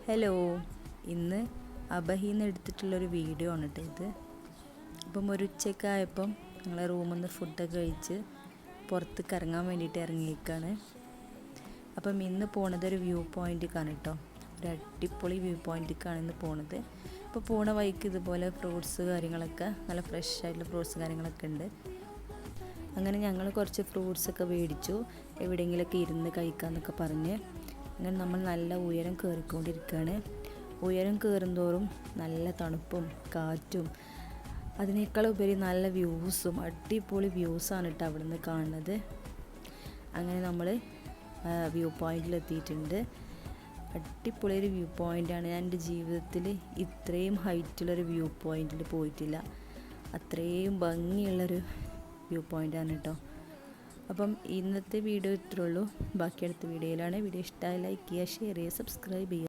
Hello, ഇന്ന് അബഹിന്ന് എടുത്തിട്ടുള്ളൊരു video ആണ് കേട്ടോ ഇത്. അപ്പം ഒരു ഉച്ചയ്ക്കായപ്പം ഞങ്ങളെ റൂമിൽ നിന്ന് ഫുഡൊക്കെ കഴിച്ച് പുറത്തേക്ക് ഇറങ്ങാൻ വേണ്ടിയിട്ട് ഇറങ്ങിയേക്കാണ്. അപ്പം ഇന്ന് പോണത് ഒരു വ്യൂ പോയിൻറ്റിലേക്കാണ് കേട്ടോ. ഒരു അടിപൊളി വ്യൂ പോയിൻറ്റിലേക്കാണ് ഇന്ന് പോണത്. അപ്പോൾ പോണ വഴിക്ക് ഇതുപോലെ ഫ്രൂട്ട്സ് കാര്യങ്ങളൊക്കെ നല്ല ഫ്രഷ് ആയിട്ടുള്ള ഫ്രൂട്ട്സ് കാര്യങ്ങളൊക്കെ ഉണ്ട്. അങ്ങനെ ഞങ്ങൾ കുറച്ച് ഫ്രൂട്ട്സൊക്കെ മേടിച്ചു, എവിടെയെങ്കിലുമൊക്കെ ഇരുന്ന് കഴിക്കാമെന്നൊക്കെ പറഞ്ഞ്. അങ്ങനെ നമ്മൾ നല്ല ഉയരം കയറിക്കൊണ്ടിരിക്കുകയാണ്. ഉയരം കയറുന്തോറും നല്ല തണുപ്പും കാറ്റും അതിനേക്കാളുപരി നല്ല വ്യൂസും, അടിപൊളി വ്യൂസാണ് കേട്ടോ അവിടെ നിന്ന് കാണുന്നത്. അങ്ങനെ നമ്മൾ വ്യൂ പോയിൻറ്റിലെത്തിയിട്ടുണ്ട്. അടിപൊളി ഒരു വ്യൂ പോയിൻ്റാണ്. ഞാൻ എൻ്റെ ജീവിതത്തിൽ ഇത്രയും ഹൈറ്റുള്ളൊരു വ്യൂ പോയിൻറ്റിൽ പോയിട്ടില്ല. അത്രയും ഭംഗിയുള്ളൊരു വ്യൂ പോയിൻ്റാണ് കേട്ടോ. അപ്പം ഇന്നത്തെ വീഡിയോ ഇത്രേ ഉള്ളൂ. ബാക്കി അടുത്ത വീഡിയോയിലാണ്. വീഡിയോ ഇഷ്ടമായി ലൈക്ക് ചെയ്യുക, ഷെയർ ചെയ്യുക, സബ്സ്ക്രൈബ് ചെയ്യുക.